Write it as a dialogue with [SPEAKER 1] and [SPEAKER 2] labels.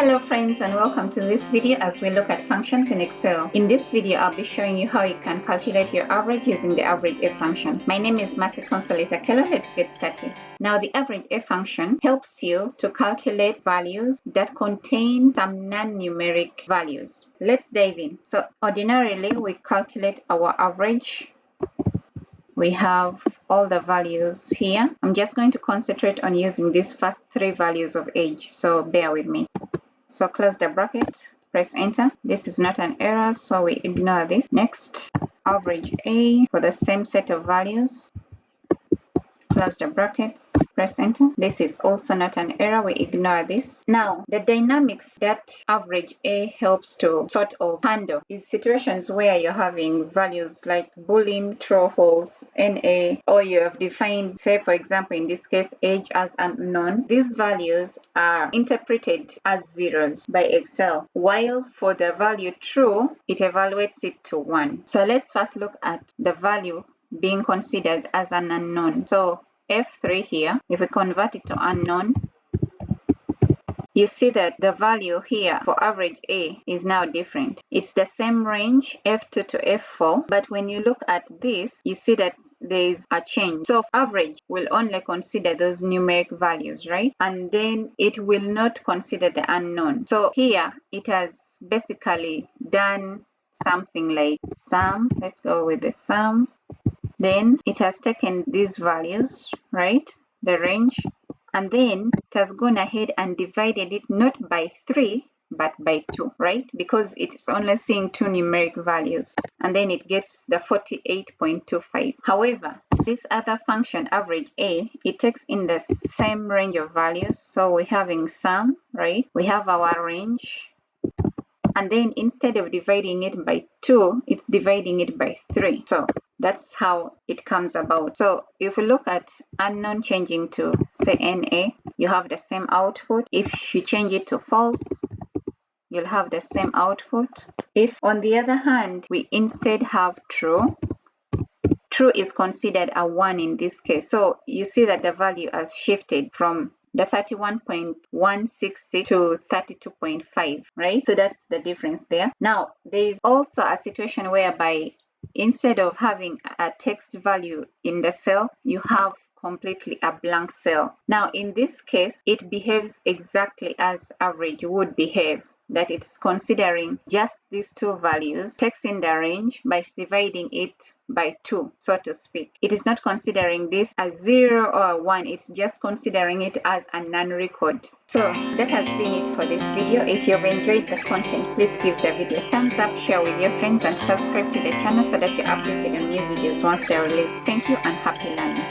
[SPEAKER 1] Hello friends, and welcome to this video as we look at functions in Excel. In this video, I'll be showing you how you can calculate your average using the AVERAGEA function. My name is Mercy Consolata Keller. Let's get started. Now, the AVERAGEA function helps you to calculate values that contain some non-numeric values. Let's dive in. So ordinarily, we calculate our average. We have all the values here. I'm just going to concentrate on using these first three values of age, so bear with me. So close the bracket, press enter. This is not an error, so we ignore this. Next, average A for the same set of values. Close the brackets, press enter. This is also not an error, we ignore this. Now, the dynamics that average A helps to sort of handle is situations where you're having values like Boolean, true or false, NA, or you have defined, say for example, in this case, age as unknown. These values are interpreted as zeros by Excel, while for the value true, it evaluates it to 1. So let's first look at the value being considered as an unknown. So F3 here, if we convert it to unknown, you see that the value here for average A is now different. It's the same range, F2 to F4, but when you look at this, you see that there is a change. So average will only consider those numeric values, right? And then it will not consider the unknown. So here it has basically done something like sum. Let's go with the sum. Then it has taken these values, right, the range, and then it has gone ahead and divided it not by 3 but by 2, right, because it's only seeing 2 numeric values, and then it gets the 48.25. However, this other function, average A, it takes in the same range of values. So we're having sum, right, we have our range, and then instead of dividing it by 2, it's dividing it by 3. So that's how it comes about. So if we look at unknown changing to, say, NA, you have the same output. If you change it to false, you'll have the same output. If, on the other hand, we instead have true, true is considered a 1 in this case. So you see that the value has shifted from the 31.166 to 32.5, right? So that's the difference there. Now, there is also a situation whereby instead of having a text value in the cell, you have completely a blank cell. Now, in this case, it behaves exactly as average would behave, that it's considering just these two values, takes in the range by dividing it by 2, so to speak. It is not considering this as 0 or 1, it's just considering it as a non-record. So that has been it for this video. If you've enjoyed the content, please give the video a thumbs up, share with your friends, and subscribe to the channel so that you're updated on new videos once they're released. Thank you and happy learning.